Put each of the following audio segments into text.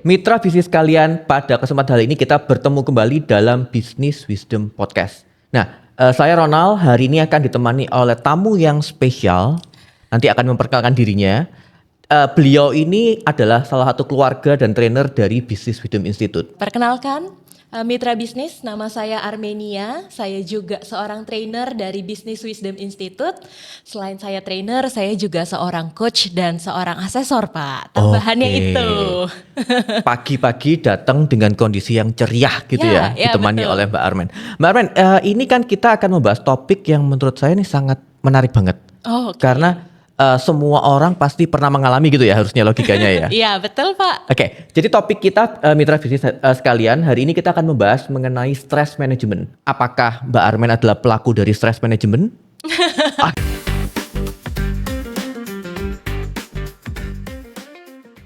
mitra bisnis kalian, pada kesempatan kali ini kita bertemu kembali dalam Business Wisdom Podcast. Nah, saya Ronald, hari ini akan ditemani oleh tamu yang spesial. Nanti akan memperkenalkan dirinya. Beliau ini adalah salah satu keluarga dan trainer dari Business Wisdom Institute. Perkenalkan, mitra bisnis, nama saya Armenia. Saya juga seorang trainer dari Business Wisdom Institute. Selain saya trainer, saya juga seorang coach dan seorang asesor, Pak. Tambahannya itu. Pagi-pagi datang dengan kondisi yang ceria gitu ya, ditemani betul. oleh Mbak Armen. Mbak Armen, ini kan kita akan membahas topik yang menurut saya ini sangat menarik banget. Karena semua orang pasti pernah mengalami gitu ya, harusnya logikanya ya. Iya, betul Pak. Oke, jadi topik kita mitra bisnis sekalian, hari ini kita akan membahas mengenai stress management. Apakah Mbak Armen adalah pelaku dari stress management?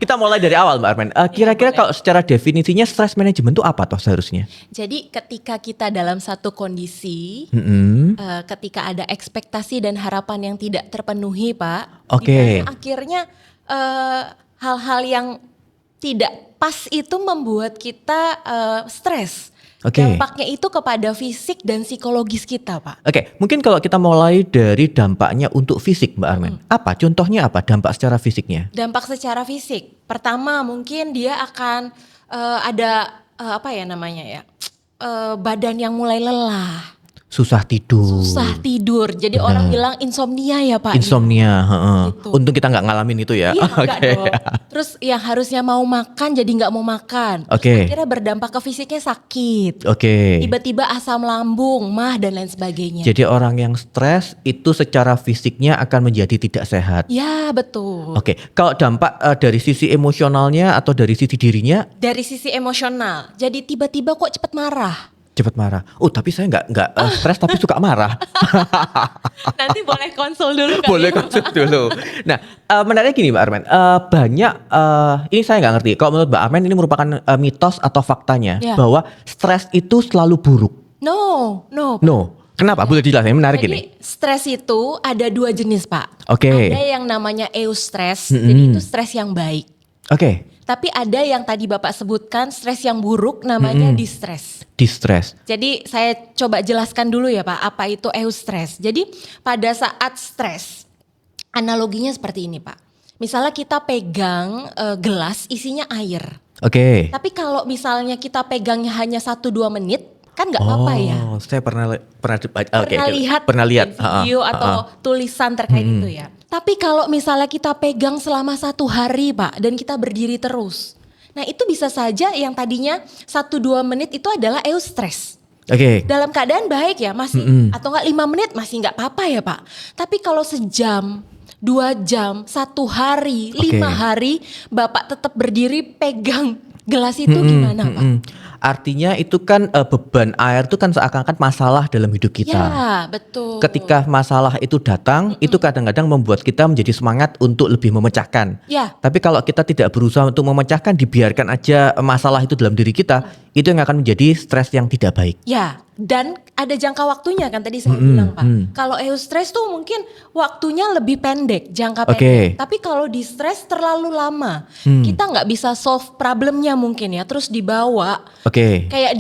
Kita mulai dari awal Mbak Armen. Kira-kira kalau secara definisinya stress management itu apa toh seharusnya? Jadi ketika kita dalam satu kondisi, ketika ada ekspektasi dan harapan yang tidak terpenuhi, Pak, dimana akhirnya hal-hal yang tidak pas itu membuat kita stres. Dampaknya itu kepada fisik dan psikologis kita, Pak. Mungkin kalau kita mulai dari dampaknya untuk fisik Mbak Armen. Apa? Contohnya apa dampak secara fisiknya? Dampak secara fisik. Pertama mungkin dia akan ada badan yang mulai lelah. Susah tidur. Jadi orang bilang insomnia ya Pak. Insomnia. Gitu. Untung kita nggak ngalamin itu ya. Iya enggak dong. Terus yang harusnya mau makan jadi nggak mau makan. Akhirnya berdampak ke fisiknya sakit. Tiba-tiba asam lambung, mah dan lain sebagainya. Jadi orang yang stres itu secara fisiknya akan menjadi tidak sehat. Ya betul. Kalau dampak dari sisi emosionalnya atau dari sisi dirinya? Dari sisi emosional. Jadi tiba-tiba kok cepat marah. Tapi saya nggak stres tapi suka marah. Nanti boleh konsul dulu kan? Boleh konsul dulu. Nah, menariknya gini Mbak Armen. Banyak, ini saya nggak ngerti. Kalau menurut Mbak Armen ini merupakan mitos atau faktanya bahwa stres itu selalu buruk. No. Kenapa? Boleh dijelasin? Menarik ini. Jadi stres itu ada dua jenis Pak. Ada yang namanya eustress. Jadi itu stres yang baik. Tapi ada yang tadi Bapak sebutkan stres yang buruk namanya distress. Jadi saya coba jelaskan dulu ya Pak, apa itu eustress. Jadi pada saat stres, analoginya seperti ini Pak. Misalnya kita pegang gelas isinya air. Tapi kalau misalnya kita pegangnya hanya 1-2 menit, kan nggak apa-apa ya. Saya pernah lihat video atau tulisan terkait itu ya. Tapi kalau misalnya kita pegang selama 1 hari Pak dan kita berdiri terus. Nah itu bisa saja yang tadinya 1-2 menit itu adalah eustress. Dalam keadaan baik ya masih atau enggak 5 menit masih nggak apa-apa ya Pak. Tapi kalau sejam, 2 jam, 1 hari, 5 hari Bapak tetap berdiri pegang gelas itu gimana Pak? Artinya itu kan beban air itu kan seakan-akan masalah dalam hidup kita. Ya betul. Ketika masalah itu datang, itu kadang-kadang membuat kita menjadi semangat untuk lebih memecahkan. Tapi kalau kita tidak berusaha untuk memecahkan, dibiarkan aja masalah itu dalam diri kita, itu yang akan menjadi stres yang tidak baik. Dan ada jangka waktunya kan tadi saya bilang Pak. Kalau eustress tuh mungkin waktunya lebih pendek, jangka pendek. Tapi kalau di stres terlalu lama, kita nggak bisa solve problemnya mungkin ya. Terus dibawa kayak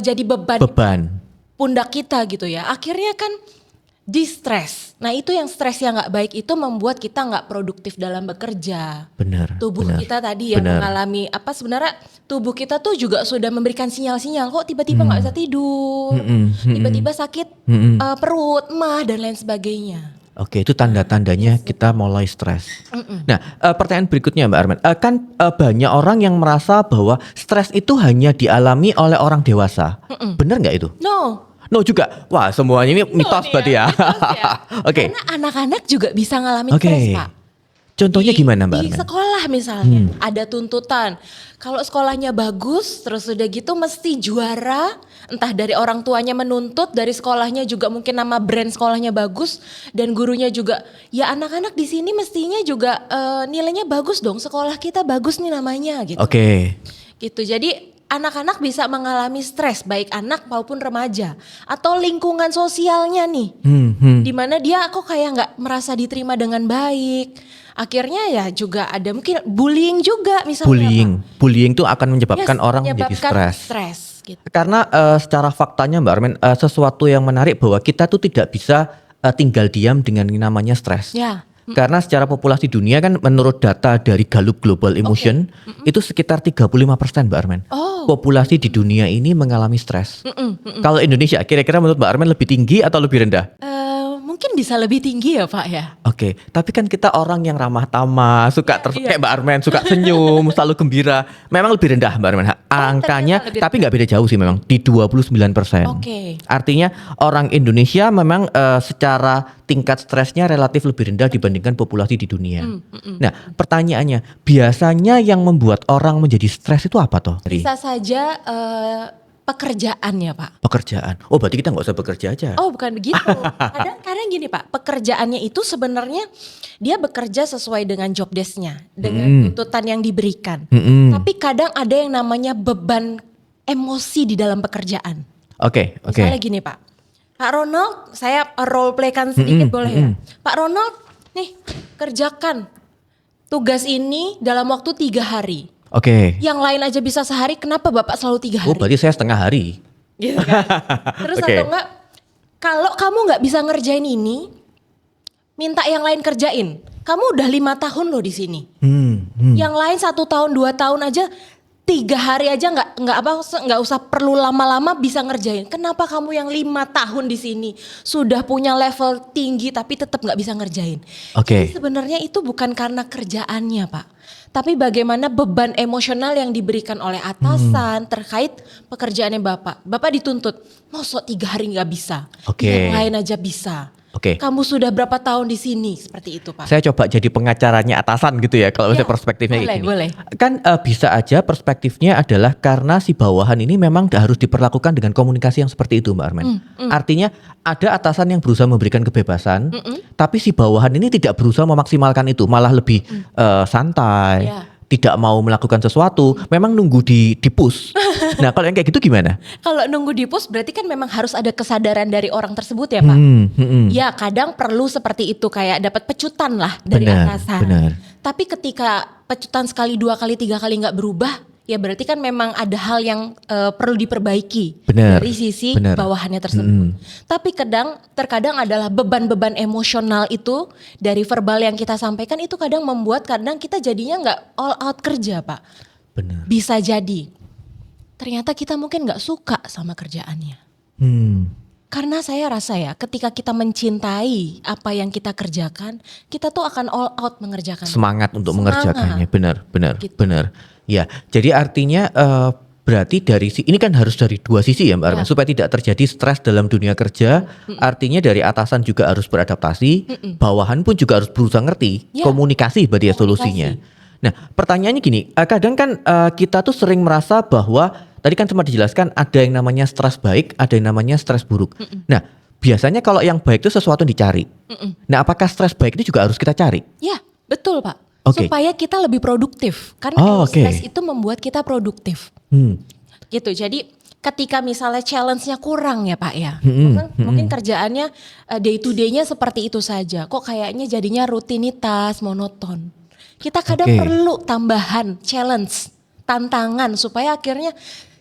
jadi beban pundak kita gitu ya. Akhirnya kan di stres. Nah itu yang stres yang nggak baik itu membuat kita nggak produktif dalam bekerja. Tubuh kita tadi yang mengalami sebenarnya tubuh kita tuh juga sudah memberikan sinyal-sinyal kok tiba-tiba nggak bisa tidur, tiba-tiba sakit perut, mah dan lain sebagainya. Itu tanda-tandanya kita mulai stres. Nah, pertanyaan berikutnya Mbak Armen, kan banyak orang yang merasa bahwa stres itu hanya dialami oleh orang dewasa. Benar nggak itu? No juga. Wah, semuanya ini mitos berarti ya. Karena anak-anak juga bisa ngalamin stres Pak. Contohnya gimana Mbak Armen? Di sekolah misalnya ada tuntutan. Kalau sekolahnya bagus terus udah gitu mesti juara. Entah dari orang tuanya menuntut, dari sekolahnya juga mungkin nama brand sekolahnya bagus. Dan gurunya juga, ya anak-anak di sini mestinya juga nilainya bagus dong. Sekolah kita bagus nih namanya gitu. Gitu, jadi anak-anak bisa mengalami stres baik anak maupun remaja atau lingkungan sosialnya nih, dimana dia kok kayak nggak merasa diterima dengan baik akhirnya ya juga ada mungkin bullying juga misalnya. Bullying itu akan menyebabkan orang menjadi stres. Gitu. Karena secara faktanya Mbak Armen, sesuatu yang menarik bahwa kita tuh tidak bisa tinggal diam dengan yang namanya stres. Ya. Karena secara populasi dunia kan menurut data dari Gallup Global Emotion itu sekitar 35% Mbak Armen. Populasi di dunia ini mengalami stres. Kalau Indonesia kira-kira menurut Mbak Armen lebih tinggi atau lebih rendah? Mungkin bisa lebih tinggi ya Pak ya. Oke, tapi kan kita orang yang ramah tamah, suka kayak Mbak Armen, suka senyum, selalu gembira. Memang lebih rendah Mbak Armen. Angkanya tapi nggak beda jauh sih memang di 29%. Artinya orang Indonesia memang secara tingkat stresnya relatif lebih rendah dibandingkan populasi di dunia. Nah, pertanyaannya, biasanya yang membuat orang menjadi stres itu apa toh? Bisa saja pekerjaan ya Pak. Pekerjaan. Oh berarti kita nggak usah bekerja aja. Oh bukan begitu. Kadang gini Pak, pekerjaannya itu sebenarnya dia bekerja sesuai dengan job desk-nya, dengan tuntutan yang diberikan. Tapi kadang ada yang namanya beban emosi di dalam pekerjaan. Oke. Misalnya gini Pak Ronald, saya role playkan sedikit boleh ya. Pak Ronald, nih kerjakan tugas ini dalam waktu 3 hari. Oke. Yang lain aja bisa sehari, kenapa Bapak selalu 3 hari? Oh berarti saya setengah hari. Gitu kan? Terus atau enggak, kalau kamu nggak bisa ngerjain ini, minta yang lain kerjain. Kamu udah 5 tahun loh di sini. Yang lain 1 tahun 2 tahun aja, 3 hari aja nggak usah perlu lama-lama bisa ngerjain. Kenapa kamu yang 5 tahun di sini sudah punya level tinggi tapi tetap nggak bisa ngerjain? Jadi sebenarnya itu bukan karena kerjaannya Pak, tapi bagaimana beban emosional yang diberikan oleh atasan terkait pekerjaannya Bapak. Bapak dituntut, mosok 3 hari nggak bisa, yang lain aja bisa. Kamu sudah berapa tahun di sini, seperti itu Pak. Saya coba jadi pengacaranya atasan gitu ya kalau perspektifnya kayak gini. Boleh. Kan bisa aja perspektifnya adalah karena si bawahan ini memang harus diperlakukan dengan komunikasi yang seperti itu Mbak Armen. Artinya ada atasan yang berusaha memberikan kebebasan, tapi si bawahan ini tidak berusaha memaksimalkan itu, malah lebih santai. Tidak mau melakukan sesuatu, memang nunggu di push. Nah kalau yang kayak gitu gimana? Kalau nunggu di push berarti kan memang harus ada kesadaran dari orang tersebut ya Pak. Ya kadang perlu seperti itu, kayak dapat pecutan lah dari atasan. Tapi ketika pecutan sekali, 2 kali, 3 kali nggak berubah, ya berarti kan memang ada hal yang perlu diperbaiki dari sisi bawahannya tersebut. Tapi terkadang adalah beban-beban emosional itu dari verbal yang kita sampaikan itu kadang membuat kita jadinya nggak all out kerja Pak. Bisa jadi ternyata kita mungkin nggak suka sama kerjaannya. Karena saya rasa ya ketika kita mencintai apa yang kita kerjakan, kita tuh akan all out mengerjakan. Semangat untuk mengerjakannya, benar. Ya, jadi artinya berarti ini kan harus dari 2 sisi ya Mbak Armen, supaya tidak terjadi stres dalam dunia kerja. Artinya dari atasan juga harus beradaptasi, bawahan pun juga harus berusaha ngerti, komunikasi berarti ya solusinya. Nah pertanyaannya gini, kadang kan kita tuh sering merasa bahwa tadi kan sempat dijelaskan ada yang namanya stres baik, ada yang namanya stres buruk. Nah biasanya kalau yang baik itu sesuatu yang dicari. Nah apakah stres baik itu juga harus kita cari? Ya betul Pak. Supaya kita lebih produktif. Karena stres itu membuat kita produktif. Gitu. Jadi ketika misalnya challenge-nya kurang ya Pak ya. Mungkin kerjaannya day to day-nya seperti itu saja. Kok kayaknya jadinya rutinitas, monoton. Kita kadang perlu tambahan challenge, tantangan supaya akhirnya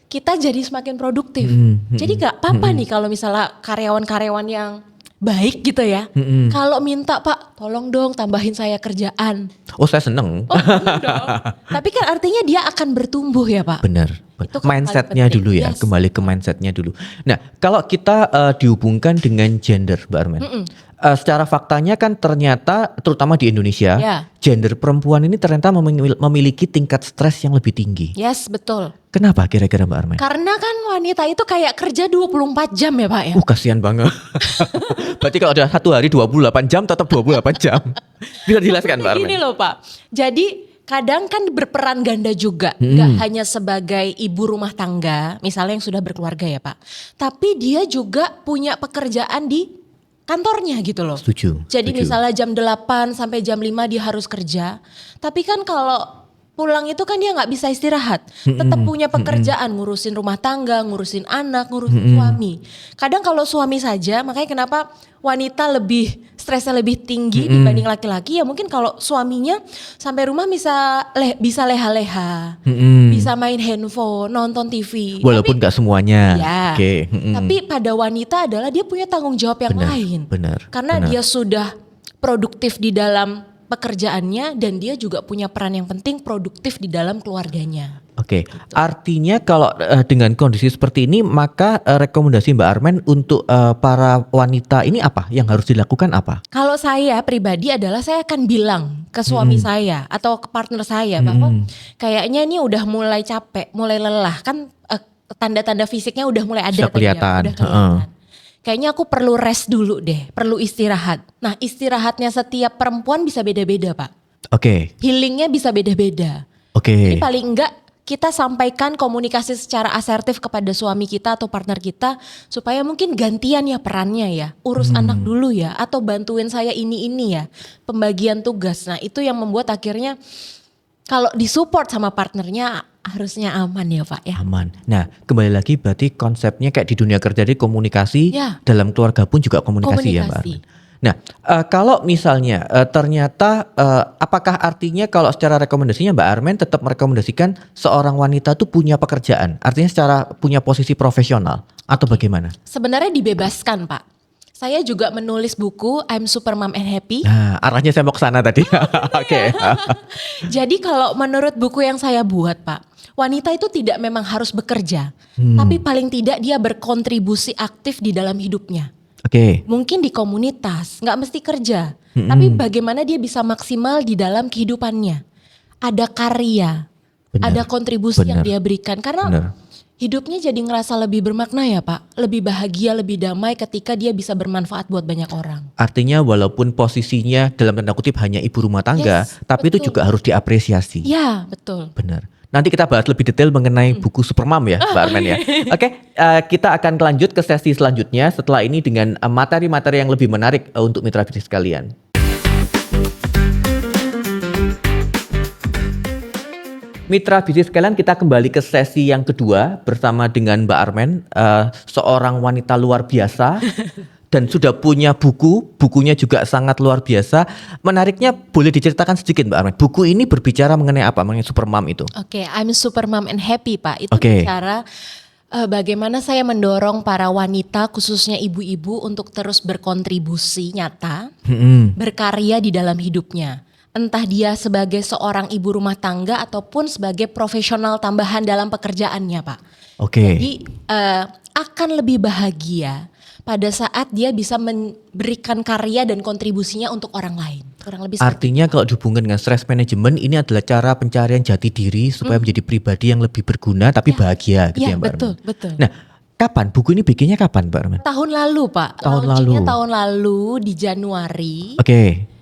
kita jadi semakin produktif. Jadi gak apa-apa nih kalau misalnya karyawan-karyawan yang baik gitu ya. Kalau minta Pak, tolong dong tambahin saya kerjaan. Oh saya seneng. Seneng dong. Tapi kan artinya dia akan bertumbuh ya Pak. Benar. Mindsetnya dulu ya, kembali ke mindsetnya dulu. Nah kalau kita dihubungkan dengan gender Mbak Armen. Secara faktanya kan ternyata terutama di Indonesia, gender perempuan ini ternyata memiliki tingkat stres yang lebih tinggi. Yes betul. Kenapa kira-kira Mbak Armen? Karena kan wanita itu kayak kerja 24 jam ya Pak ya. Kasihan banget. Berarti kalau ada 1 hari 28 jam tetap 28 jam. Bisa dijelaskan Mbak Armen? Gini loh Pak, jadi kadang kan berperan ganda juga, gak hanya sebagai ibu rumah tangga, misalnya yang sudah berkeluarga ya Pak. Tapi dia juga punya pekerjaan di kantornya gitu loh. Setuju. Jadi misalnya jam 8 sampai jam 5 dia harus kerja. Tapi kan kalau pulang itu kan dia gak bisa istirahat. Tetap punya pekerjaan, ngurusin rumah tangga, ngurusin anak, ngurusin suami. Kadang kalau suami saja, makanya kenapa wanita lebih stresnya lebih tinggi dibanding laki-laki, ya mungkin kalau suaminya sampai rumah bisa leha-leha, bisa main handphone, nonton TV. Walaupun gak semuanya. Ya, Oke. tapi pada wanita adalah dia punya tanggung jawab yang lain. Karena dia sudah produktif di dalam pekerjaannya dan dia juga punya peran yang penting produktif di dalam keluarganya. Oke, artinya kalau dengan kondisi seperti ini maka rekomendasi Mbak Armen untuk para wanita ini apa yang harus dilakukan apa? Kalau saya pribadi adalah saya akan bilang ke suami saya atau ke partner saya bahwa kayaknya ini udah mulai capek, mulai lelah, kan tanda-tanda fisiknya udah mulai ada Sudah kelihatan. Udah kelihatan. Kayaknya aku perlu rest dulu deh, perlu istirahat. Nah, istirahatnya setiap perempuan bisa beda-beda, Pak. Oke. Healingnya bisa beda-beda. Oke. Jadi paling enggak kita sampaikan komunikasi secara asertif kepada suami kita atau partner kita supaya mungkin gantian ya perannya ya. Urus anak dulu ya, atau bantuin saya ini ya. Pembagian tugas. Nah, itu yang membuat akhirnya kalau disupport sama partnernya harusnya aman ya Pak ya. Aman. Nah, kembali lagi berarti konsepnya kayak di dunia kerja, di komunikasi ya. Dalam keluarga pun juga komunikasi. Ya Mbak Armen. Nah, kalau misalnya ternyata apakah artinya kalau secara rekomendasinya Mbak Armen tetap merekomendasikan seorang wanita tuh punya pekerjaan, artinya secara punya posisi profesional atau bagaimana? Sebenarnya dibebaskan Pak. Saya juga menulis buku I'm Super Mom and Happy. Nah, arahnya saya mau ke sana tadi. Oke. Jadi kalau menurut buku yang saya buat Pak, wanita itu tidak memang harus bekerja, tapi paling tidak dia berkontribusi aktif di dalam hidupnya. Oke. Mungkin di komunitas, nggak mesti kerja, tapi bagaimana dia bisa maksimal di dalam kehidupannya. Ada karya, ada kontribusi yang dia berikan. Karena hidupnya jadi ngerasa lebih bermakna ya Pak, lebih bahagia, lebih damai ketika dia bisa bermanfaat buat banyak orang. Artinya walaupun posisinya dalam tanda kutip hanya ibu rumah tangga, tapi itu juga harus diapresiasi. Ya, betul. Benar. Nanti kita bahas lebih detail mengenai buku Supermom ya Mbak Armen ya. Oke, kita akan lanjut ke sesi selanjutnya setelah ini dengan materi-materi yang lebih menarik untuk mitra bisnis sekalian. Mitra bisnis sekalian, kita kembali ke sesi yang kedua bersama dengan Mbak Armen, seorang wanita luar biasa. Dan sudah punya bukunya juga sangat luar biasa. Menariknya boleh diceritakan sedikit Mbak Armen, buku ini berbicara mengenai apa, mengenai Supermom itu? Oke, I'm Super Mom and Happy Pak, itu bicara bagaimana saya mendorong para wanita khususnya ibu-ibu untuk terus berkontribusi nyata, berkarya di dalam hidupnya. Entah dia sebagai seorang ibu rumah tangga ataupun sebagai profesional tambahan dalam pekerjaannya Pak. Jadi akan lebih bahagia pada saat dia bisa memberikan karya dan kontribusinya untuk orang lain. Kurang lebih artinya kalau dihubungkan dengan stress management, ini adalah cara pencarian jati diri supaya menjadi pribadi yang lebih berguna tapi bahagia gitu ya Mbak Armen. Betul. Nah, kapan buku ini bikinnya kapan Mbak Armen? Tahun lalu Pak. Tahun lalu di Januari.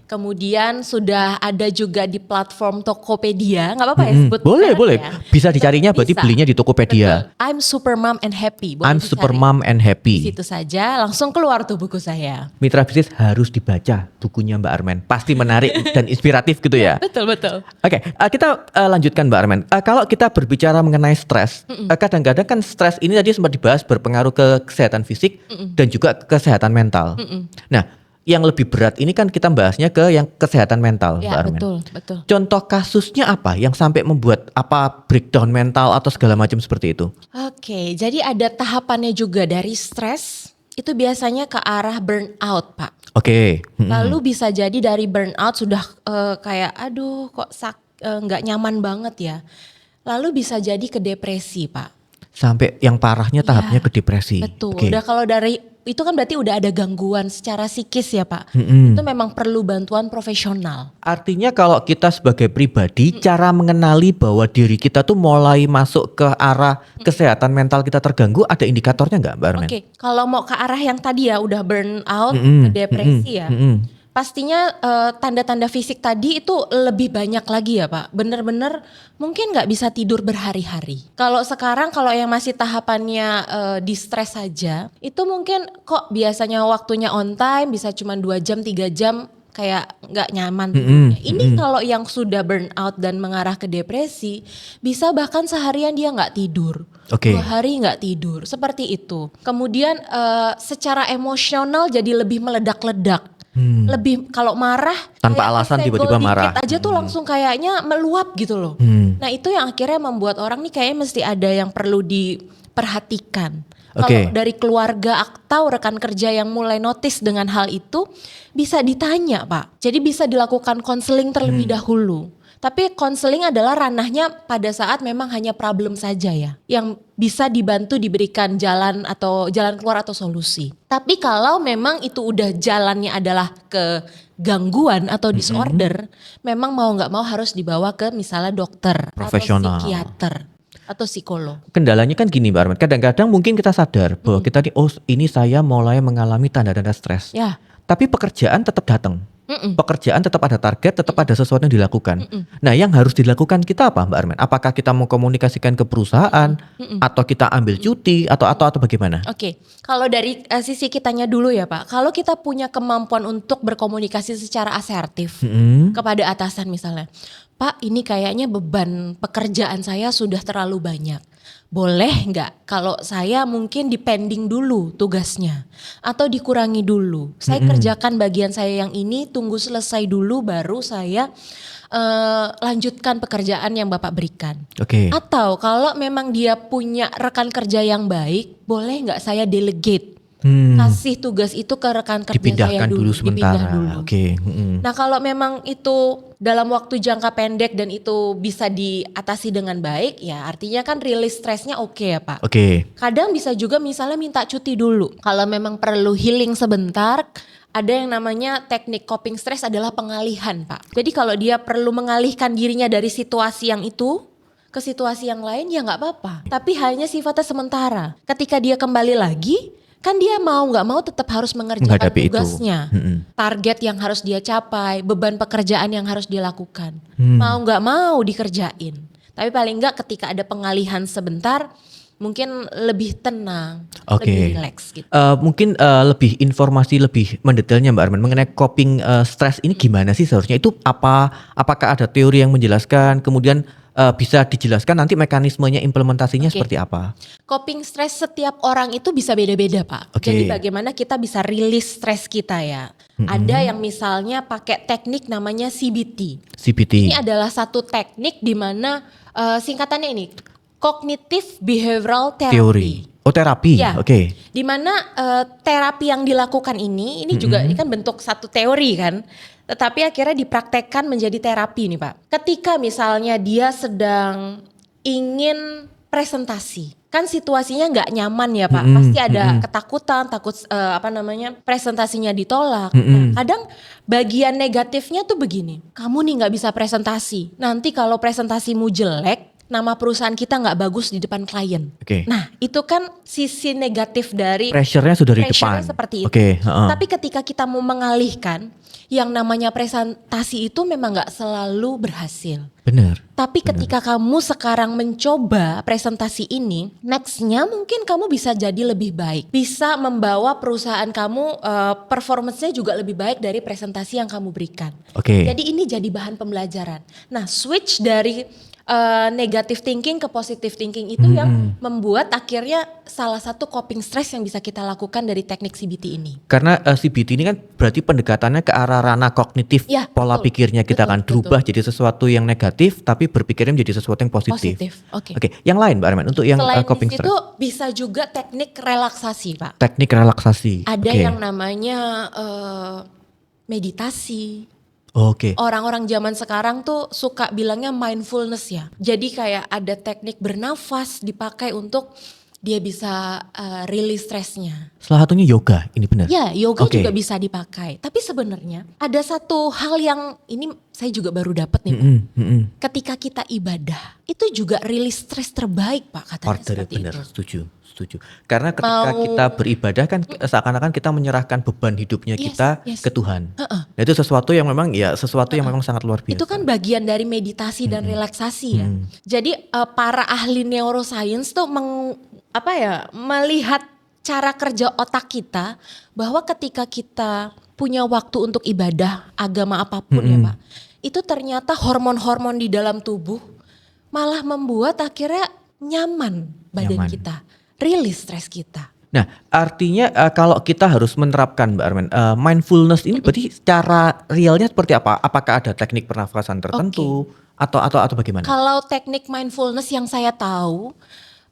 Kemudian sudah ada juga di platform Tokopedia, nggak apa-apa ya sebut? Boleh. Ya? Bisa dicarinya berarti belinya di Tokopedia. Betul. I'm Super Mom and Happy. I'm Super Mom and Happy. Di situ saja langsung keluar tuh buku saya. Mitra bisnis harus dibaca bukunya Mbak Armen. Pasti menarik dan inspiratif gitu ya. Betul. Oke, kita lanjutkan Mbak Armen. Kalau kita berbicara mengenai stres, kadang-kadang kan stres ini tadi sempat dibahas berpengaruh ke kesehatan fisik dan juga kesehatan mental. Nah, yang lebih berat ini kan kita bahasnya ke yang kesehatan mental, Mbak Armen. Betul. Contoh kasusnya apa yang sampai membuat breakdown mental atau segala macam seperti itu? Oke, jadi ada tahapannya juga dari stres itu biasanya ke arah burnout, Pak. Lalu bisa jadi dari burnout sudah kayak aduh kok nggak nyaman banget ya. Lalu bisa jadi ke depresi, Pak. Sampai yang parahnya tahapnya ke depresi. Betul. Udah kalau dari itu kan berarti udah ada gangguan secara psikis ya Pak. Itu memang perlu bantuan profesional. Artinya kalau kita sebagai pribadi cara mengenali bahwa diri kita tuh mulai masuk ke arah kesehatan mental kita terganggu, ada indikatornya nggak Mbak Armen? Kalau mau ke arah yang tadi ya udah burnout, ke depresi ya. Pastinya tanda-tanda fisik tadi itu lebih banyak lagi ya Pak. Bener-bener mungkin nggak bisa tidur berhari-hari. Kalau sekarang kalau yang masih tahapannya di stres saja, itu mungkin kok biasanya waktunya on time bisa cuma 2 jam 3 jam kayak nggak nyaman. Ini kalau yang sudah burnout dan mengarah ke depresi, bisa bahkan seharian dia nggak tidur. 2 hari nggak tidur, seperti itu. Kemudian secara emosional jadi lebih meledak-ledak. Lebih kalau marah Tanpa kayak alasan kesenggol tiba-tiba dikit marah. aja tuh langsung kayaknya meluap gitu loh. Nah itu yang akhirnya membuat orang nih kayaknya mesti ada yang perlu diperhatikan. Kalau dari keluarga atau rekan kerja yang mulai notice dengan hal itu, bisa ditanya Pak. Jadi bisa dilakukan konseling terlebih dahulu. Tapi konseling adalah ranahnya pada saat memang hanya problem saja ya, yang bisa dibantu diberikan jalan atau jalan keluar atau solusi. Tapi kalau memang itu udah jalannya adalah ke gangguan atau disorder, memang mau nggak mau harus dibawa ke misalnya dokter Profesional. atau psikiater atau psikolog. Kendalanya kan gini Mbak Arman, kadang-kadang mungkin kita sadar bahwa kita nih, oh ini saya mulai mengalami tanda-tanda stres. Ya. Tapi pekerjaan tetap datang. Pekerjaan tetap ada target, tetap ada sesuatu yang dilakukan. Nah yang harus dilakukan kita apa Mbak Arman? Apakah kita mau komunikasikan ke perusahaan, atau kita ambil cuti, atau bagaimana? Oke, kalau dari sisi kitanya dulu ya Pak, kalau kita punya kemampuan untuk berkomunikasi secara asertif kepada atasan misalnya, Pak ini kayaknya beban pekerjaan saya sudah terlalu banyak. Boleh nggak kalau saya mungkin dipending dulu tugasnya atau dikurangi dulu. Saya kerjakan bagian saya yang ini, tunggu selesai dulu baru saya lanjutkan pekerjaan yang Bapak berikan. Atau kalau memang dia punya rekan kerja yang baik, boleh nggak saya delegate? Kasih tugas itu ke rekan kerja saya dulu. Sementara. Nah kalau memang itu dalam waktu jangka pendek dan itu bisa diatasi dengan baik, ya artinya kan rilis stresnya oke ya Pak. Kadang bisa juga misalnya minta cuti dulu. Kalau memang perlu healing sebentar, ada yang namanya teknik coping stress adalah pengalihan Pak. Jadi kalau dia perlu mengalihkan dirinya dari situasi yang itu ke situasi yang lain ya nggak apa-apa. Tapi hanya sifatnya sementara. Ketika dia kembali lagi, kan dia mau nggak mau tetap harus mengerjakan tugasnya, target yang harus dia capai, beban pekerjaan yang harus dilakukan, mau nggak mau dikerjain. Tapi paling nggak ketika ada pengalihan sebentar, mungkin lebih tenang, lebih rileks gitu. Mungkin lebih informasi lebih mendetailnya Mbak Arman mengenai coping stres ini gimana sih seharusnya itu apakah ada teori yang menjelaskan kemudian bisa dijelaskan nanti mekanismenya implementasinya seperti apa? Coping stress setiap orang itu bisa beda-beda Pak. Jadi bagaimana kita bisa rilis stres kita ya. Ada yang misalnya pakai teknik namanya CBT. Ini adalah satu teknik di mana singkatannya ini Cognitive Behavioral Therapy. Terapi, ya, di mana terapi yang dilakukan ini juga ini kan bentuk satu teori kan. Tetapi akhirnya dipraktekkan menjadi terapi nih Pak. Ketika misalnya dia sedang ingin presentasi, kan situasinya nggak nyaman ya Pak. Pasti ada ketakutan, takut presentasinya ditolak. Nah, kadang bagian negatifnya tuh begini, kamu nih nggak bisa presentasi. Nanti kalau presentasimu jelek, nama perusahaan kita nggak bagus di depan klien. Nah itu kan sisi negatif dari pressure-nya sudah di depan. Seperti itu. Tapi ketika kita mau mengalihkan, yang namanya presentasi itu memang nggak selalu berhasil. Benar. Tapi ketika kamu sekarang mencoba presentasi ini, nextnya mungkin kamu bisa jadi lebih baik. Bisa membawa perusahaan kamu performance-nya juga lebih baik dari presentasi yang kamu berikan. Jadi ini jadi bahan pembelajaran. Nah switch dari negative thinking ke positive thinking itu yang membuat akhirnya salah satu coping stress yang bisa kita lakukan dari teknik CBT ini. Karena CBT ini kan berarti pendekatannya ke arah ranah kognitif, pola pikirnya kita akan berubah jadi sesuatu yang negatif tapi berpikirnya menjadi sesuatu yang positif. Yang lain Mbak Arman untuk yang coping stress? Selain itu bisa juga teknik relaksasi Pak. Teknik relaksasi. Ada yang namanya meditasi. Orang-orang zaman sekarang tuh suka bilangnya mindfulness ya. Jadi kayak ada teknik bernafas dipakai untuk dia bisa rilis stresnya. Salah satunya yoga, ini benar? Ya, yoga juga bisa dipakai. Tapi sebenarnya ada satu hal yang ini saya juga baru dapat nih Pak. Ketika kita ibadah, itu juga rilis stres terbaik Pak katanya seperti benar, itu. Setuju. Karena ketika kita beribadah kan seakan-akan kita menyerahkan beban hidupnya kita ke Tuhan. Nah, itu sesuatu yang memang yang memang sangat luar biasa. Itu kan bagian dari meditasi dan relaksasi ya. Jadi para ahli neuroscience tuh melihat cara kerja otak kita bahwa ketika kita punya waktu untuk ibadah agama apapun ya Pak, itu ternyata hormon-hormon di dalam tubuh malah membuat akhirnya nyaman badan kita. Rilis stres kita. Nah, artinya kalau kita harus menerapkan Mbak Armen, mindfulness ini berarti secara realnya seperti apa? Apakah ada teknik pernafasan tertentu atau bagaimana? Kalau teknik mindfulness yang saya tahu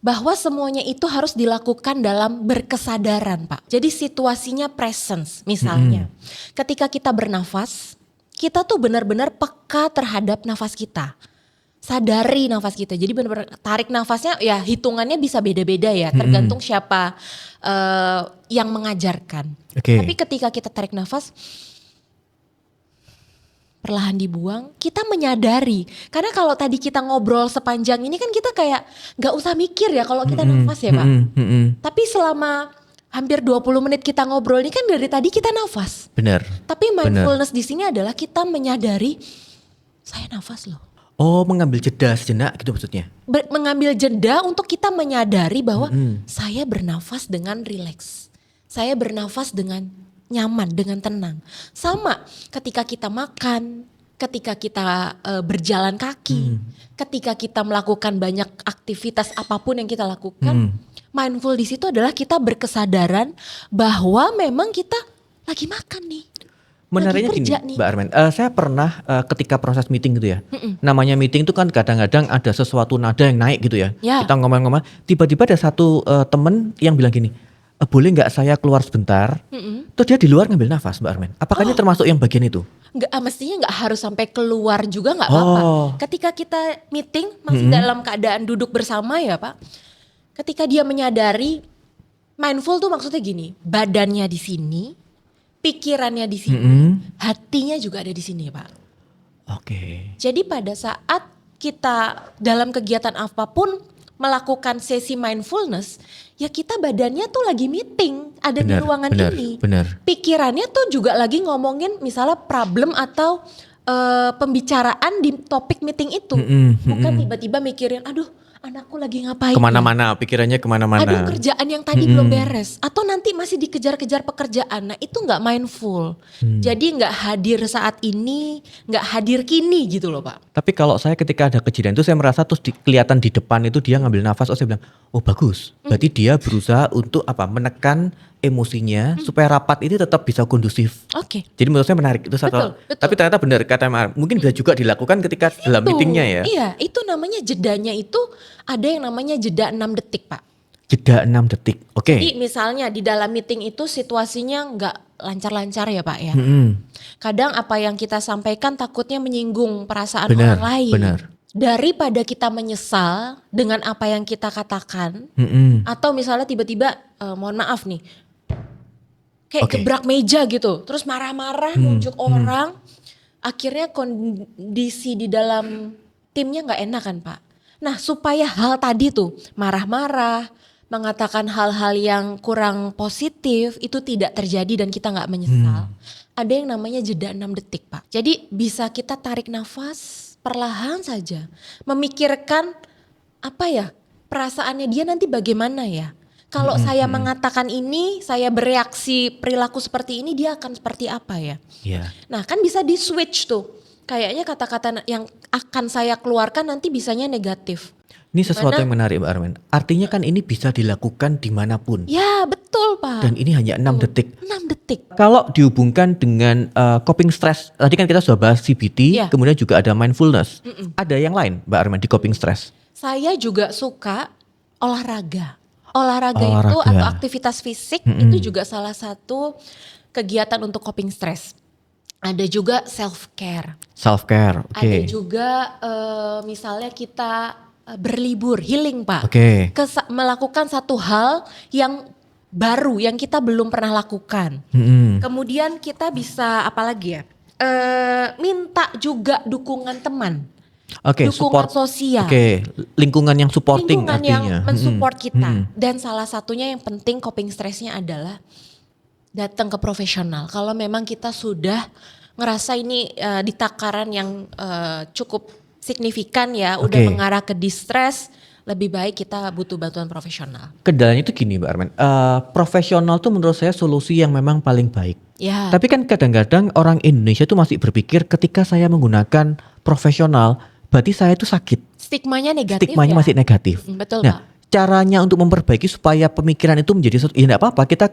bahwa semuanya itu harus dilakukan dalam berkesadaran, Pak. Jadi situasinya presence, misalnya. Ketika kita bernafas, kita tuh benar-benar peka terhadap nafas kita. Sadari nafas kita. Jadi benar-benar tarik nafasnya ya hitungannya bisa beda-beda ya, tergantung siapa yang mengajarkan. Tapi ketika kita tarik nafas, perlahan dibuang, kita menyadari. Karena kalau tadi kita ngobrol sepanjang ini kan kita kayak gak usah mikir ya kalau kita nafas ya Pak. Tapi selama hampir 20 menit kita ngobrol ini kan dari tadi kita nafas. Benar. Tapi mindfulness di sini adalah kita menyadari, saya nafas loh. Oh, mengambil jeda sejenak gitu maksudnya? Mengambil jeda untuk kita menyadari bahwa saya bernafas dengan rileks. Saya bernafas dengan nyaman, dengan tenang. Sama ketika kita makan, ketika kita berjalan kaki, ketika kita melakukan banyak aktivitas apapun yang kita lakukan, mindful di situ adalah kita berkesadaran bahwa memang kita lagi makan nih. Menariknya gini Mbak Armen, saya pernah ketika proses meeting gitu ya, namanya meeting itu kan kadang-kadang ada sesuatu nada yang naik gitu ya. Kita ngomong-ngomong, tiba-tiba ada satu temen yang bilang gini, boleh nggak saya keluar sebentar? Terus dia di luar ngambil nafas Mbak Armen. Apakah ini termasuk yang bagian itu? Nggak, mestinya nggak harus sampai keluar juga nggak apa-apa. Ketika kita meeting masih dalam keadaan duduk bersama ya Pak. Ketika dia menyadari, mindful tuh maksudnya gini, badannya di sini, pikirannya di sini, hatinya juga ada di sini Pak. Jadi pada saat kita dalam kegiatan apapun melakukan sesi mindfulness, ya kita badannya tuh lagi meeting, ada di ruangan ini. Pikirannya tuh juga lagi ngomongin misalnya problem atau pembicaraan di topik meeting itu. Bukan tiba-tiba mikirin, aduh anakku lagi ngapain. Kemana-mana, pikirannya kemana-mana. Aduh kerjaan yang tadi belum beres. Atau nanti masih dikejar-kejar pekerjaan. Nah itu gak mindful. Jadi gak hadir saat ini, gak hadir kini gitu loh Pak. Tapi kalau saya ketika ada kejadian itu saya merasa terus kelihatan di depan itu dia ngambil nafas. Oh saya bilang, oh bagus. Berarti dia berusaha untuk menekan emosinya supaya rapat ini tetap bisa kondusif. Jadi menurut saya menarik itu satu. Betul. Tapi ternyata benar kata mungkin bisa juga dilakukan ketika dalam meetingnya ya. Iya, itu namanya jedanya itu ada yang namanya jeda 6 detik Pak. Jeda 6 detik. Jadi misalnya di dalam meeting itu situasinya nggak lancar-lancar ya Pak ya. Kadang apa yang kita sampaikan takutnya menyinggung perasaan orang lain. Daripada kita menyesal dengan apa yang kita katakan, atau misalnya tiba-tiba mohon maaf nih, kayak gebrak meja gitu, terus marah-marah nunjuk orang, akhirnya kondisi di dalam timnya nggak enak kan Pak. Nah supaya hal tadi tuh marah-marah, mengatakan hal-hal yang kurang positif itu tidak terjadi dan kita nggak menyesal, ada yang namanya jeda 6 detik Pak. Jadi bisa kita tarik nafas perlahan saja, memikirkan apa ya perasaannya dia nanti bagaimana ya. Kalau saya mengatakan ini, saya bereaksi perilaku seperti ini, dia akan seperti apa ya. Nah kan bisa di switch tuh, kayaknya kata-kata yang akan saya keluarkan nanti bisanya negatif. Ini sesuatu yang menarik Mbak Armen. Artinya kan ini bisa dilakukan dimanapun. Ya betul Pak. Dan ini hanya 6 detik. 6 detik. Kalau dihubungkan dengan coping stress, tadi kan kita sudah bahas CBT, kemudian juga ada mindfulness. Ada yang lain Mbak Armen di coping stress? Saya juga suka olahraga. Olahraga itu atau aktivitas fisik itu juga salah satu kegiatan untuk coping stress. Ada juga self care. Ada juga misalnya kita berlibur, healing Pak. Melakukan satu hal yang baru yang kita belum pernah lakukan. Kemudian kita bisa apalagi ya, minta juga dukungan teman. Dukungan support sosial. Lingkungan yang supporting lingkungan artinya. yang mensupport kita. Dan salah satunya yang penting coping stressnya adalah datang ke profesional. Kalau memang kita sudah ngerasa ini di takaran yang cukup signifikan ya, udah mengarah ke distress, lebih baik kita butuh bantuan profesional. Kendalanya itu gini Mbak Armen, profesional tuh menurut saya solusi yang memang paling baik. Tapi kan kadang-kadang orang Indonesia tuh masih berpikir ketika saya menggunakan profesional, berarti saya tuh sakit. Stigmanya negatif. Stigmanya masih negatif. Betul Pak. caranya untuk memperbaiki supaya pemikiran itu menjadi sesuatu, ya enggak apa-apa kita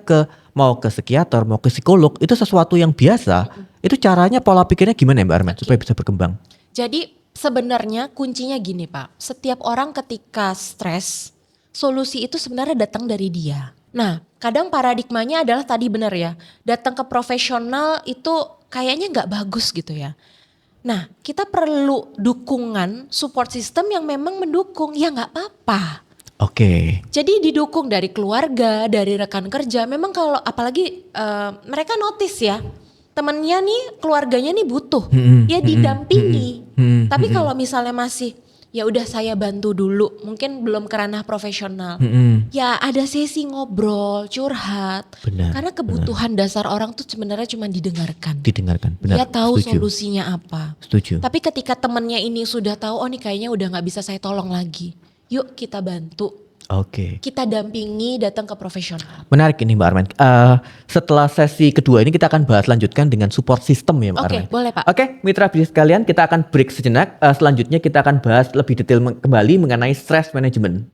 mau ke psikiater, mau ke psikolog, itu sesuatu yang biasa. Itu caranya pola pikirnya gimana ya Mbak Armen supaya bisa berkembang? Jadi sebenarnya kuncinya gini Pak, setiap orang ketika stres, solusi itu sebenarnya datang dari dia. Nah kadang paradigmanya adalah tadi benar ya, datang ke profesional itu kayaknya nggak bagus gitu ya. Nah kita perlu dukungan, support system yang memang mendukung, ya nggak apa-apa. Oke. Jadi didukung dari keluarga, dari rekan kerja. Memang kalau apalagi mereka notice ya, temennya nih, keluarganya nih butuh, ya didampingi. Tapi kalau misalnya masih, ya udah saya bantu dulu, mungkin belum ke ranah profesional. Ya ada sesi ngobrol, curhat. Benar, Karena kebutuhan dasar orang tuh sebenarnya cuma didengarkan. Benar. Dia tahu Setuju. solusinya apa. Setuju. Tapi ketika temennya ini sudah tahu, oh nih kayaknya udah gak bisa saya tolong lagi. Yuk kita bantu, Oke. kita dampingi, datang ke profesional. Menarik ini Mbak Armen. Setelah sesi kedua ini kita akan bahas lanjutkan dengan support system ya Mbak Oke, Armen. boleh Pak. Oke, mitra bisnis kalian, kita akan break sejenak. Selanjutnya kita akan bahas lebih detail kembali mengenai stress management.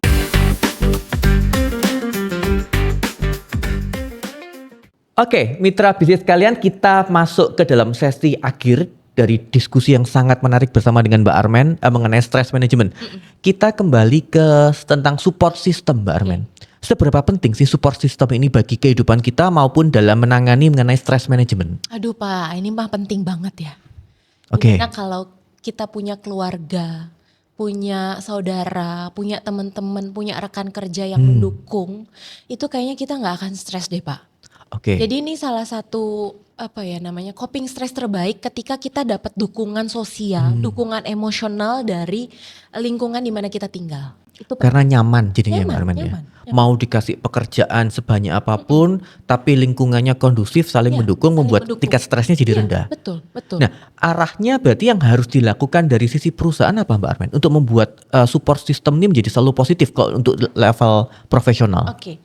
Oke, mitra bisnis kalian, kita masuk ke dalam sesi akhir dari diskusi yang sangat menarik bersama dengan Mbak Armen mengenai stress management. Kita kembali ke tentang support system Mbak Armen. Seberapa penting sih support system ini bagi kehidupan kita maupun dalam menangani mengenai stress management? Aduh Pak, ini mah penting banget ya. Oke. Dimana kalau kita punya keluarga, punya saudara, punya teman-teman, punya rekan kerja yang mendukung, itu kayaknya kita nggak akan stres deh Pak. Oke. Jadi ini salah satu coping stress terbaik ketika kita dapat dukungan sosial, dukungan emosional dari lingkungan di mana kita tinggal. Itu Karena nyaman jadinya Nyaman, Mbak Armen ya. nyaman. Mau dikasih pekerjaan sebanyak apapun, tapi lingkungannya kondusif, saling Ya, mendukung, saling membuat mendukung. tingkat stresnya jadi Iya, rendah. betul. Nah, arahnya berarti yang harus dilakukan dari sisi perusahaan apa Mbak Armen untuk membuat support system ini menjadi selalu positif kalau untuk level profesional? Oke.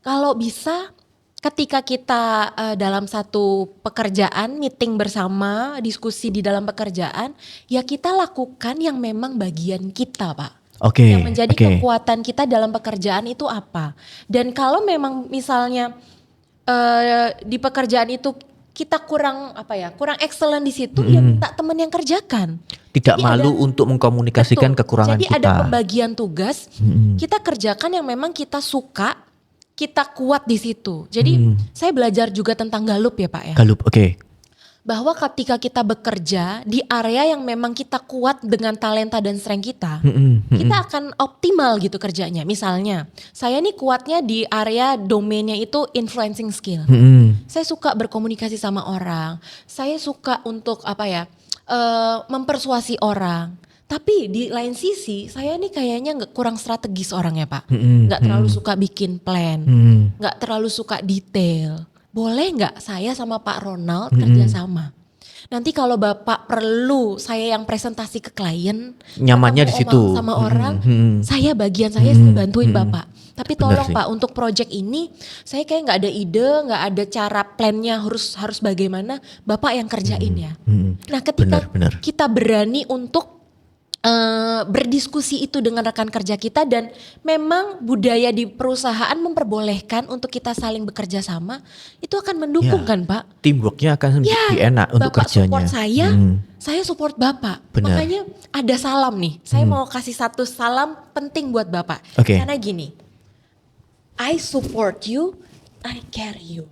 Kalau bisa ketika kita dalam satu pekerjaan, meeting bersama, diskusi di dalam pekerjaan, ya kita lakukan yang memang bagian kita Pak. Oke. Yang menjadi oke. kekuatan kita dalam pekerjaan itu apa. Dan kalau memang misalnya di pekerjaan itu kita kurang kurang excellent di situ, ya minta teman yang kerjakan. Tidak Jadi malu ada- untuk mengkomunikasikan Betul. kekurangan Jadi kita. ada pembagian tugas, kita kerjakan yang memang kita suka, kita kuat di situ. Jadi saya belajar juga tentang Galup ya Pak ya. Galup, oke. Bahwa ketika kita bekerja di area yang memang kita kuat dengan talenta dan strength kita, kita akan optimal gitu kerjanya. Misalnya, saya nih kuatnya di area domainnya itu influencing skill. Saya suka berkomunikasi sama orang. Saya suka untuk mempersuasi orang. Tapi di lain sisi, saya nih kayaknya nggak kurang strategis orangnya Pak. Nggak terlalu suka bikin plan, nggak terlalu suka detail. Boleh nggak saya sama Pak Ronald kerjasama? Nanti kalau Bapak perlu saya yang presentasi ke klien, Nyamannya Bapak di mau situ. omong sama orang, saya bagian saya bantuin Bapak. Tapi Benar tolong sih. Pak untuk project ini, saya kayak nggak ada ide, nggak ada cara plannya harus bagaimana, Bapak yang kerjain ya. Nah ketika Benar. kita berani untuk berdiskusi itu dengan rekan kerja kita dan memang budaya di perusahaan memperbolehkan untuk kita saling bekerja sama, itu akan mendukung Ya. kan Pak? Teamworknya akan lebih enak untuk Bapak kerjanya. support saya support Bapak. Benar. Makanya ada salam nih, saya mau kasih satu salam penting buat Bapak. Oke. Karena gini, I support you, I care you.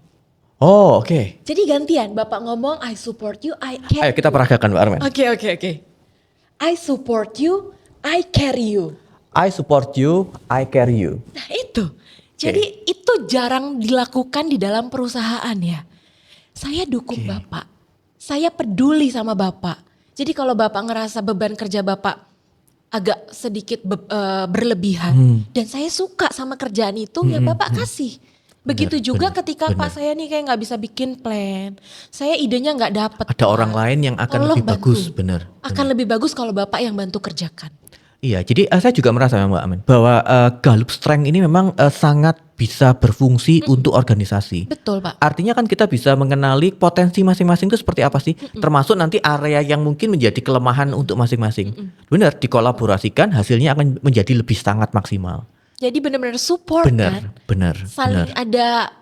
Oh, oke. Jadi gantian, Bapak ngomong I support you, I care Ayo kita peragakan Mbak Armen. Oke. I support you, I care you. I support you, I care you. Nah itu, jadi itu jarang dilakukan di dalam perusahaan ya. Saya dukung Bapak, saya peduli sama Bapak. Jadi kalau Bapak ngerasa beban kerja Bapak agak sedikit berlebihan dan saya suka sama kerjaan itu, ya Bapak kasih. Begitu juga ketika Pak saya nih kayak nggak bisa bikin plan, saya idenya nggak dapet. Ada orang lain yang akan Tolong lebih bantu. bagus, benar. Akan lebih bagus kalau Bapak yang bantu kerjakan. Iya, jadi saya juga merasa Mbak Amin bahwa Galup Strength ini memang sangat bisa berfungsi untuk organisasi. Betul Pak. Artinya kan kita bisa mengenali potensi masing-masing itu seperti apa sih, termasuk nanti area yang mungkin menjadi kelemahan untuk masing-masing. Benar, dikolaborasikan hasilnya akan menjadi lebih sangat maksimal. Jadi benar-benar support kan. Benar. Saling ada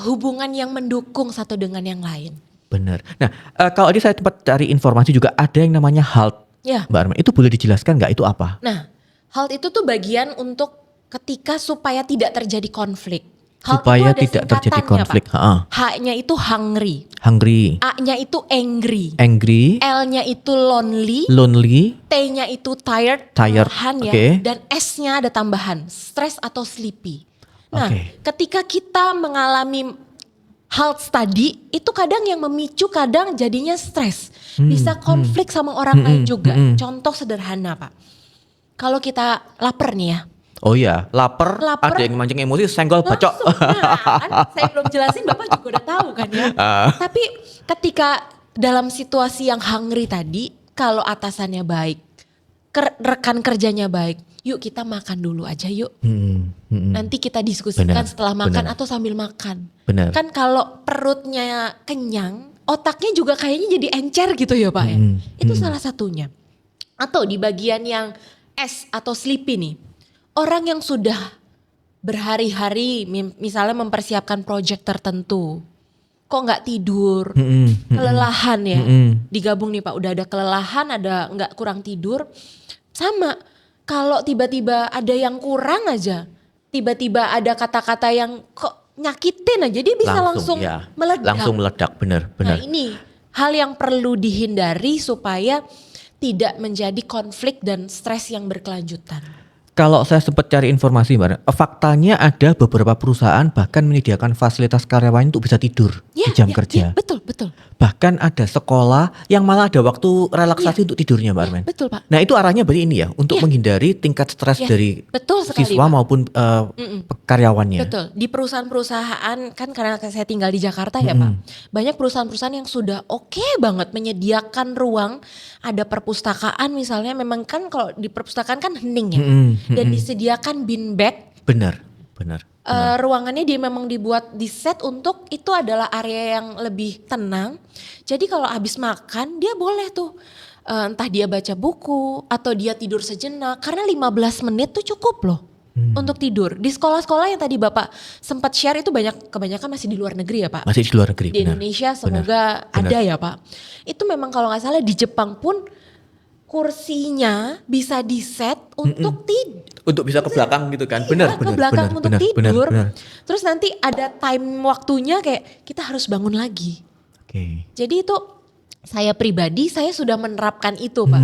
hubungan yang mendukung satu dengan yang lain. Benar. Nah, kalau tadi saya tempat cari informasi juga ada yang namanya HALT. Ya. Mbak Arman, itu boleh dijelaskan nggak itu apa? Nah, HALT itu tuh bagian untuk ketika supaya tidak terjadi konflik. HALT Supaya itu ada tidak terjadi singkatannya, konflik. Pak. H-nya itu hungry. Hungry. A-nya itu angry. Angry. L-nya itu lonely. Lonely. T-nya itu tired. Tired. Tambahan ya. Oke. Dan S-nya ada tambahan. Stress atau sleepy. Nah, Oke. ketika kita mengalami HALT tadi, itu kadang yang memicu kadang jadinya stres. Bisa konflik sama orang lain juga. Contoh sederhana, Pak. Kalau kita lapar nih ya. Oh iya, lapar, Lapar. ada yang mancing emosi, senggol bacok. Nah, kan saya belum jelasin Bapak juga udah tahu kan ya. Tapi ketika dalam situasi yang hungry tadi, kalau atasannya baik, rekan kerjanya baik, yuk kita makan dulu aja yuk. Nanti kita diskusikan Benar, setelah makan benar. atau sambil makan. Benar. Kan kalau perutnya kenyang, otaknya juga kayaknya jadi encer gitu ya Pak ya. Itu salah satunya. Atau di bagian yang S atau sleepy nih. Orang yang sudah berhari-hari misalnya mempersiapkan proyek tertentu. Kok nggak tidur, kelelahan ya. Digabung nih Pak, udah ada kelelahan, ada nggak kurang tidur. Sama, kalau tiba-tiba ada yang kurang aja. Tiba-tiba ada kata-kata yang kok nyakitin aja, dia bisa langsung ya. meledak. Langsung meledak, benar. Nah ini hal yang perlu dihindari supaya tidak menjadi konflik dan stres yang berkelanjutan. Kalau saya sempat cari informasi, Mbak, faktanya ada beberapa perusahaan bahkan menyediakan fasilitas karyawan untuk bisa tidur di jam kerja. Ya, betul. Bahkan ada sekolah yang malah ada waktu relaksasi untuk tidurnya, Mbak Armen. Betul Pak. Nah itu arahnya berarti ini ya, untuk menghindari tingkat stres dari betul sekali, siswa Pak. maupun karyawannya. Betul. Di perusahaan-perusahaan kan karena saya tinggal di Jakarta ya Pak. Banyak perusahaan-perusahaan yang sudah oke banget menyediakan ruang. Ada perpustakaan misalnya, memang kan kalau di perpustakaan kan hening ya. Dan disediakan bin bag. Benar. Ruangannya dia memang dibuat di set untuk itu adalah area yang lebih tenang. Jadi kalau habis makan dia boleh tuh entah dia baca buku atau dia tidur sejenak. Karena 15 menit tuh cukup loh untuk tidur. Di sekolah-sekolah yang tadi Bapak sempat share itu kebanyakan masih di luar negeri ya Pak? Masih di luar negeri. Di Indonesia semoga ada ya Pak. Itu memang kalau nggak salah di Jepang pun kursinya bisa di set untuk tidur. Untuk bisa ke belakang gitu kan. Benar. Ke belakang untuk tidur. Terus nanti ada time waktunya kayak kita harus bangun lagi. Oke. Jadi itu saya pribadi saya sudah menerapkan itu Pak.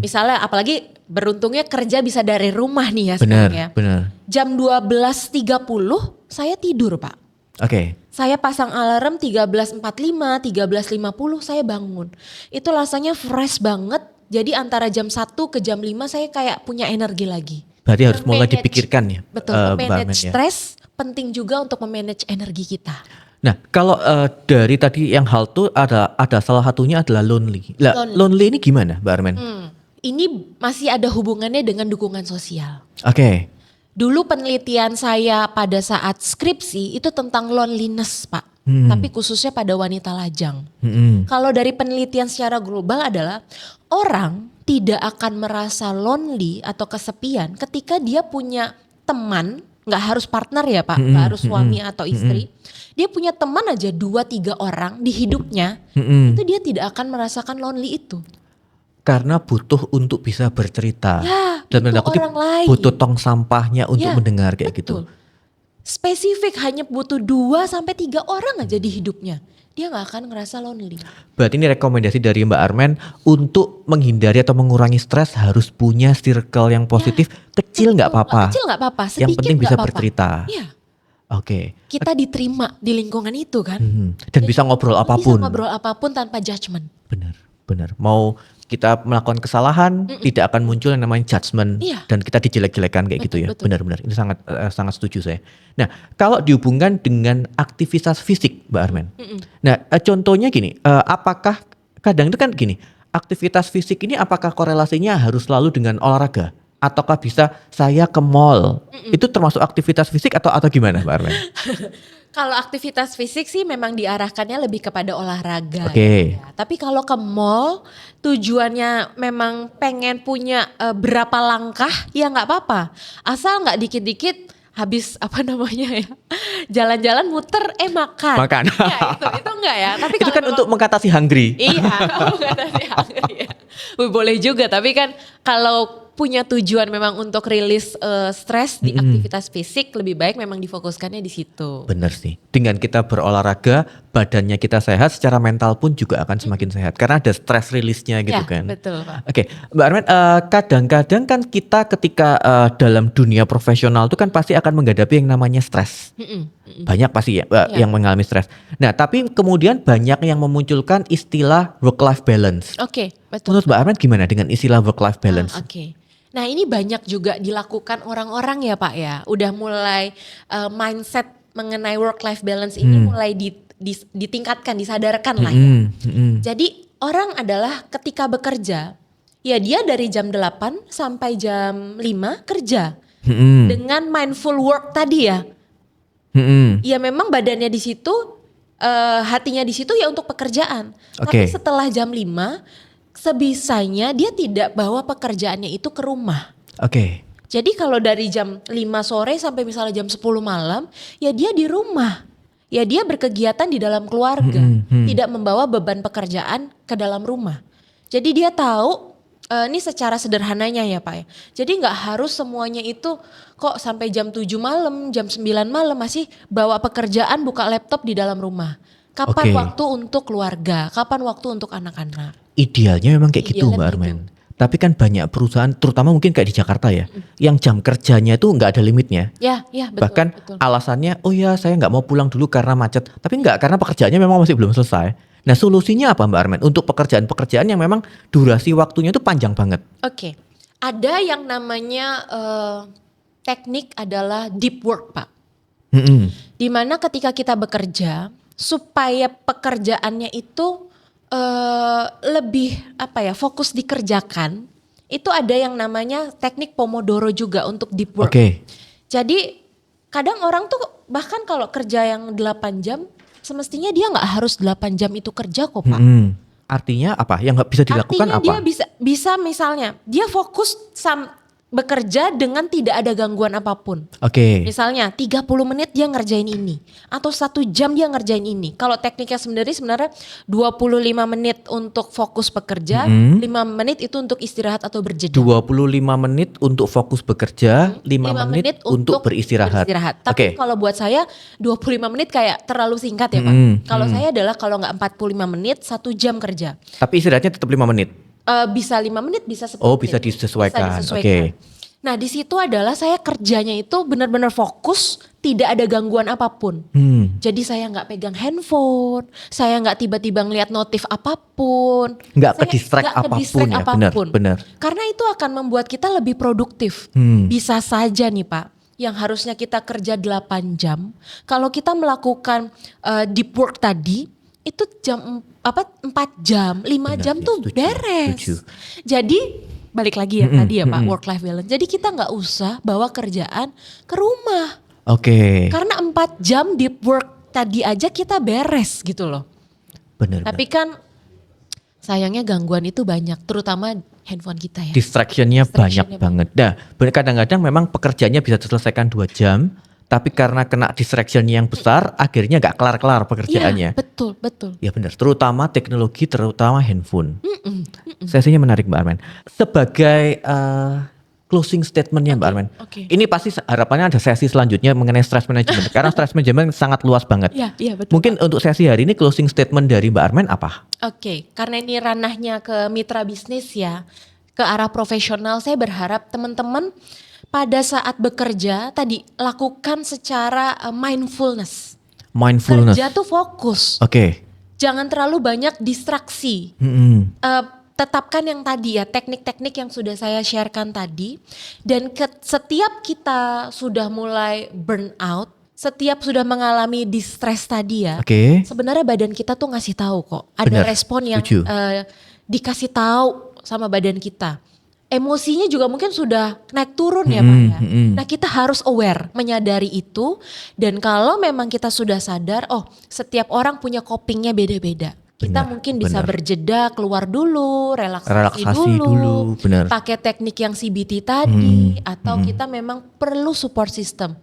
Misalnya apalagi beruntungnya kerja bisa dari rumah nih ya sekarang ya. Benar. Jam 12.30 saya tidur Pak. Oke. Saya pasang alarm 13.45, 13.50 saya bangun. Itu rasanya fresh banget. Jadi antara jam 1 ke jam 5 saya kayak punya energi lagi. Berarti harus mulai dipikirkan ya. Betul, manage stres penting juga untuk memanage energi kita. Nah, kalau dari tadi yang hal tuh ada salah satunya adalah lonely. Lonely ini gimana, Mbak Armen? Ini masih ada hubungannya dengan dukungan sosial. Oke. Dulu penelitian saya pada saat skripsi itu tentang loneliness, Pak. Tapi khususnya pada wanita lajang. Kalau dari penelitian secara global adalah orang tidak akan merasa lonely atau kesepian ketika dia punya teman, nggak harus partner ya Pak, nggak harus suami atau istri. Dia punya teman aja 2-3 orang di hidupnya, itu dia tidak akan merasakan lonely itu. Karena butuh untuk bisa bercerita. Ya, Dan butuh orang lain. butuh tong sampahnya untuk mendengar kayak gitu. Spesifik hanya butuh 2-3 orang aja di hidupnya. Dia gak akan ngerasa lonely. Berarti ini rekomendasi dari Mbak Armen untuk menghindari atau mengurangi stres harus punya circle yang positif. Kecil gak apa-apa. Kecil gak apa-apa, sedikit yang penting bisa apa-apa. bercerita. Iya. Oke. Kita diterima di lingkungan itu kan. Dan bisa ngobrol apapun. Bisa ngobrol apapun tanpa judgement. Benar. Mau kita melakukan kesalahan, tidak akan muncul yang namanya judgement dan kita dijelek-jelekan kayak gitu ya. Benar-benar. Ini sangat setuju saya. Nah, kalau dihubungkan dengan aktivitas fisik, Mbak Armen. Nah, contohnya gini, apakah kadang itu kan gini, aktivitas fisik ini apakah korelasinya harus selalu dengan olahraga? Ataukah bisa saya ke mall? Itu termasuk aktivitas fisik atau gimana, Mbak Armen? Kalau aktivitas fisik sih memang diarahkannya lebih kepada olahraga. Oke. Ya. Tapi kalau ke mall tujuannya memang pengen punya berapa langkah ya nggak apa-apa. Asal nggak dikit-dikit habis apa namanya ya jalan-jalan muter makan. Ya, itu enggak ya. Tapi itu kan untuk mengatasi hungry. Iya, mengatasi hungry ya. Boleh juga tapi kan kalau punya tujuan memang untuk rilis stres di aktivitas fisik lebih baik memang difokuskannya di situ. Bener sih. Dengan kita berolahraga, badannya kita sehat, secara mental pun juga akan semakin sehat karena ada stress rilisnya gitu Ya, kan. betul Pak. Oke, Mbak Armen, kadang-kadang kan kita ketika dalam dunia profesional itu kan pasti akan menghadapi yang namanya stres. Banyak pasti ya yang mengalami stres. Nah, tapi kemudian banyak yang memunculkan istilah work-life balance. Oke, betul. Menurut Mbak Armen gimana dengan istilah work-life balance? Oke. Nah ini banyak juga dilakukan orang-orang ya Pak ya. Udah mulai mindset mengenai work-life balance ini mulai ditingkatkan, disadarkan lah ya. Jadi orang adalah ketika bekerja, ya dia dari jam 8 sampai jam 5 kerja. Dengan mindful work tadi ya. Ya memang badannya di situ, hatinya di situ ya untuk pekerjaan. Tapi setelah jam 5 sebisanya dia tidak bawa pekerjaannya itu ke rumah. Jadi kalau dari jam 5 sore sampai misalnya jam 10 malam, ya dia di rumah. Ya dia berkegiatan di dalam keluarga, tidak membawa beban pekerjaan ke dalam rumah. Jadi dia tahu, ini secara sederhananya ya Pak ya. Jadi gak harus semuanya itu kok sampai jam 7 malam, jam 9 malam masih bawa pekerjaan, buka laptop di dalam rumah. Kapan waktu untuk keluarga, kapan waktu untuk anak-anak. Idealnya memang kayak gitu Mbak Armen. Tapi kan banyak perusahaan, terutama mungkin kayak di Jakarta ya, yang jam kerjanya itu nggak ada limitnya. Ya, betul. Bahkan alasannya, oh ya saya nggak mau pulang dulu karena macet. Tapi nggak, karena pekerjaannya memang masih belum selesai. Nah solusinya apa Mbak Armen? Untuk pekerjaan-pekerjaan yang memang durasi waktunya itu panjang banget. Oke, ada yang namanya teknik adalah deep work Pak. Dimana ketika kita bekerja, supaya pekerjaannya itu lebih fokus dikerjakan, itu ada yang namanya teknik Pomodoro juga untuk deep work. Jadi kadang orang tuh bahkan kalau kerja yang 8 jam, semestinya dia nggak harus 8 jam itu kerja kok Pak. Artinya apa? Yang bisa dilakukan artinya apa? Dia bisa misalnya dia fokus bekerja dengan tidak ada gangguan apapun. Misalnya 30 menit dia ngerjain ini. Atau 1 jam dia ngerjain ini. Kalau tekniknya sebenarnya 25 menit untuk fokus bekerja. 5 menit itu untuk istirahat atau berjeda. 25 menit untuk fokus bekerja, 5 menit untuk beristirahat. Tapi kalau buat saya 25 menit kayak terlalu singkat ya Pak. Kalau saya adalah kalau gak 45 menit 1 jam kerja. Tapi istirahatnya tetap 5 menit? Bisa 5 menit, bisa 10 menit. bisa disesuaikan. Nah di situ adalah saya kerjanya itu benar-benar fokus, tidak ada gangguan apapun. Jadi saya nggak pegang handphone, saya nggak tiba-tiba ngeliat notif apapun, nggak ke distract apapun. Benar. Karena itu akan membuat kita lebih produktif. Bisa saja nih Pak, yang harusnya kita kerja 8 jam, kalau kita melakukan deep work tadi, itu 4 jam, 5 jam tuh beres. Jadi balik lagi ya tadi ya Pak, work life balance. Jadi kita nggak usah bawa kerjaan ke rumah. Karena 4 jam deep work tadi aja kita beres gitu loh. Benar. Tapi kan sayangnya gangguan itu banyak, terutama handphone kita ya. Distractionnya banyak banget. Nah, kadang-kadang memang pekerjaannya bisa diselesaikan 2 jam. Tapi karena kena distraction yang besar, akhirnya gak kelar-kelar pekerjaannya. Iya, betul. Ya benar, terutama teknologi, terutama handphone. Sesinya menarik Mbak Armen. Sebagai closing statementnya Mbak Armen. Ini pasti harapannya ada sesi selanjutnya mengenai stress management. Karena stress management sangat luas banget. Iya, betul. Mungkin untuk sesi hari ini closing statement dari Mbak Armen apa? Karena ini ranahnya ke mitra bisnis ya, ke arah profesional, saya berharap teman-teman pada saat bekerja tadi lakukan secara mindfulness. Kerja tuh fokus. Jangan terlalu banyak distraksi. Tetapkan yang tadi ya, teknik-teknik yang sudah saya sharekan tadi. Dan setiap kita sudah mulai burn out, setiap sudah mengalami distress tadi ya, sebenarnya badan kita tuh ngasih tahu kok. Ada respon yang dikasih tahu sama badan kita. emosinya juga mungkin sudah naik turun ya Pak ya. Nah kita harus aware, menyadari itu. Dan kalau memang kita sudah sadar, oh setiap orang punya copingnya beda-beda. Kita mungkin bisa berjeda, keluar dulu, relaksasi dulu, pakai teknik yang CBT tadi, atau kita memang perlu support system.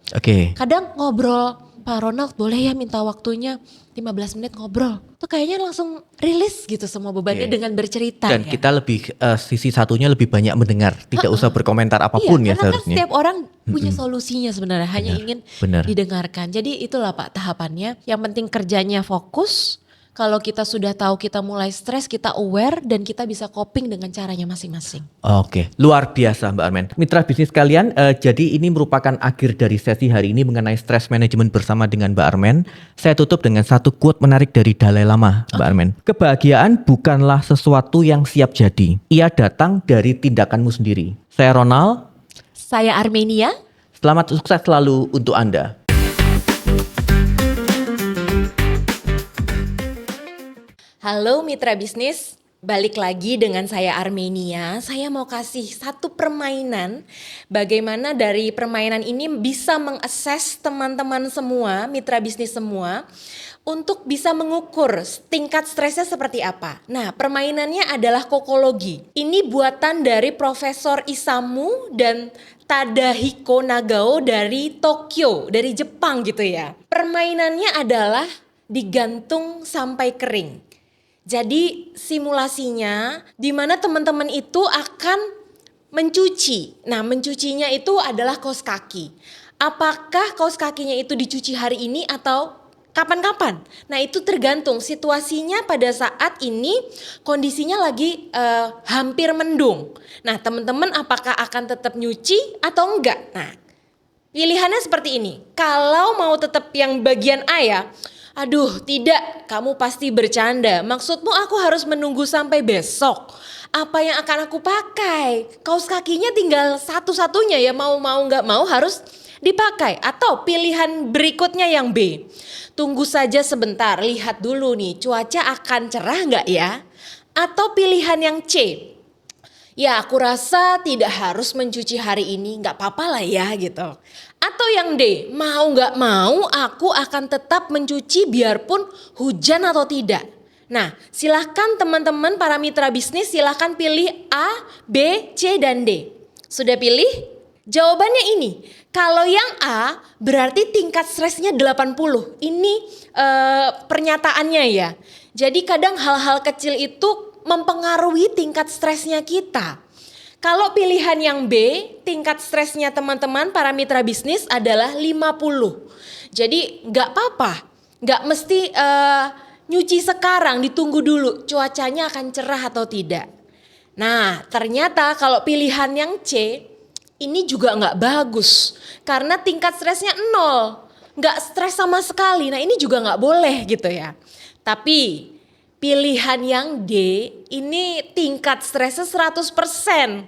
Kadang ngobrol, Pak Ronald boleh ya minta waktunya 15 menit ngobrol. Tuh kayaknya langsung rilis gitu semua bebannya dengan bercerita. Dan kita lebih, sisi satunya lebih banyak mendengar, tidak usah berkomentar apapun ya karena seharusnya. kan setiap orang punya solusinya sebenarnya, hanya ingin didengarkan. Jadi itulah Pak tahapannya, yang penting kerjanya fokus. Kalau kita sudah tahu kita mulai stres, kita aware dan kita bisa coping dengan caranya masing-masing. Oke, luar biasa Mbak Armen. Mitra bisnis kalian, jadi ini merupakan akhir dari sesi hari ini mengenai stress management bersama dengan Mbak Armen. Saya tutup dengan satu quote menarik dari Dalai Lama, Mbak Armen. Kebahagiaan bukanlah sesuatu yang siap jadi. Ia datang dari tindakanmu sendiri. Saya Ronald. Saya Armenia. Selamat sukses selalu untuk Anda. Halo mitra bisnis, balik lagi dengan saya Armenia. Saya mau kasih satu permainan, bagaimana dari permainan ini bisa mengakses teman-teman semua, mitra bisnis semua, untuk bisa mengukur tingkat stresnya seperti apa. Nah, permainannya adalah kokologi. Ini buatan dari Profesor Isamu dan Tadahiko Nagao dari Tokyo, dari Jepang gitu ya. Permainannya adalah digantung sampai kering. Jadi simulasinya di mana teman-teman itu akan mencuci. Nah, mencucinya itu adalah kaos kaki. Apakah kaos kakinya itu dicuci hari ini atau kapan-kapan? Nah, itu tergantung situasinya pada saat ini kondisinya lagi hampir mendung. Nah, teman-teman apakah akan tetap nyuci atau enggak? Nah, pilihannya seperti ini. Kalau mau tetap yang bagian A ya, aduh tidak, kamu pasti bercanda. Maksudmu aku harus menunggu sampai besok. Apa yang akan aku pakai? Kaos kakinya tinggal satu-satunya ya, mau gak mau harus dipakai. Atau pilihan berikutnya yang B. Tunggu saja sebentar, lihat dulu nih cuaca akan cerah gak ya? Atau pilihan yang C. Ya aku rasa tidak harus mencuci hari ini, gak apa-apa lah ya gitu. Atau yang D, mau gak mau aku akan tetap mencuci biarpun hujan atau tidak. Nah silahkan teman-teman para mitra bisnis silahkan pilih A, B, C dan D. Sudah pilih? Jawabannya ini, kalau yang A berarti tingkat stresnya 80. Ini pernyataannya ya. Jadi kadang hal-hal kecil itu mempengaruhi tingkat stresnya kita. Kalau pilihan yang B, tingkat stresnya teman-teman para mitra bisnis adalah 50. Jadi gak apa-apa, gak mesti nyuci sekarang, ditunggu dulu cuacanya akan cerah atau tidak. Nah ternyata kalau pilihan yang C, ini juga gak bagus. Karena tingkat stresnya 0, gak stres sama sekali. Nah ini juga gak boleh gitu ya. Tapi pilihan yang D ini tingkat stresnya 100%.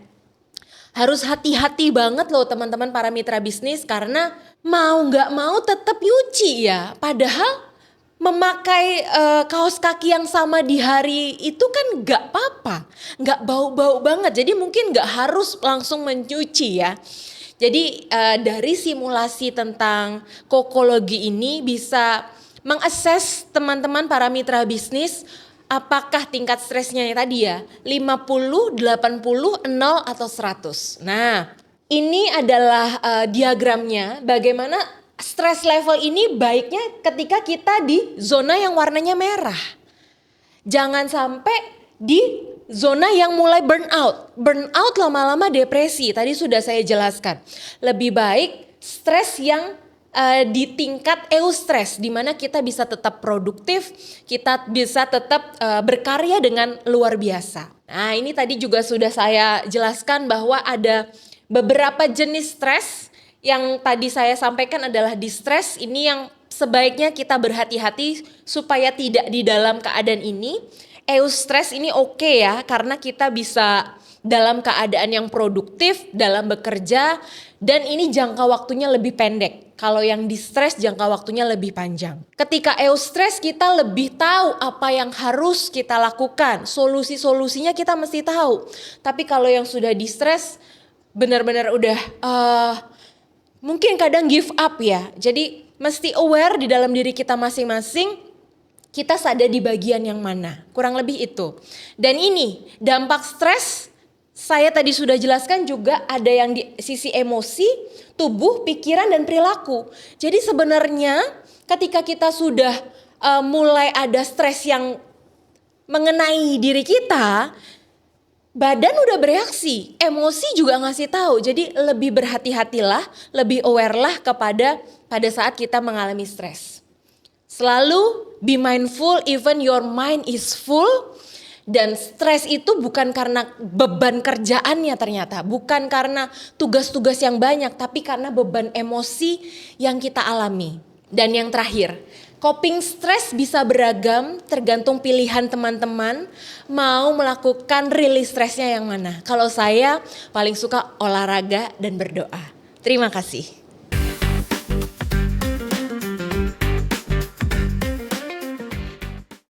Harus hati-hati banget loh teman-teman para mitra bisnis, karena mau gak mau tetap nyuci ya. Padahal memakai kaos kaki yang sama di hari itu kan gak apa-apa, gak bau-bau banget. Jadi mungkin gak harus langsung mencuci ya. Jadi dari simulasi tentang kokologi ini bisa mengakses teman-teman para mitra bisnis apakah tingkat stresnya tadi ya 50, 80, 0 atau 100. Nah ini adalah diagramnya bagaimana stress level ini baiknya ketika kita di zona yang warnanya merah. Jangan sampai di zona yang mulai burnout. Burnout lama-lama depresi, tadi sudah saya jelaskan. Lebih baik stres yang di tingkat eustress, di mana kita bisa tetap produktif, kita bisa tetap berkarya dengan luar biasa. Nah ini tadi juga sudah saya jelaskan bahwa ada beberapa jenis stres. Yang tadi saya sampaikan adalah distress, ini yang sebaiknya kita berhati-hati supaya tidak di dalam keadaan ini. Eustress ini oke ya, karena kita bisa dalam keadaan yang produktif, dalam bekerja, dan ini jangka waktunya lebih pendek. Kalau yang di stres jangka waktunya lebih panjang. Ketika eustress kita lebih tahu apa yang harus kita lakukan. Solusi-solusinya kita mesti tahu. Tapi kalau yang sudah di stres benar-benar udah mungkin kadang give up ya. Jadi mesti aware di dalam diri kita masing-masing. Kita sadar di bagian yang mana. Kurang lebih itu. Dan ini dampak stres saya tadi sudah jelaskan juga ada yang di sisi emosi, tubuh, pikiran, dan perilaku. Jadi sebenarnya ketika kita sudah mulai ada stres yang mengenai diri kita, badan udah bereaksi, emosi juga ngasih tahu. Jadi lebih berhati-hatilah, lebih aware lah pada saat kita mengalami stres. Selalu be mindful even your mind is full. Dan stres itu bukan karena beban kerjaannya ternyata. Bukan karena tugas-tugas yang banyak. Tapi karena beban emosi yang kita alami. Dan yang terakhir, coping stres bisa beragam tergantung pilihan teman-teman. Mau melakukan rilis stresnya yang mana. Kalau saya paling suka olahraga dan berdoa. Terima kasih.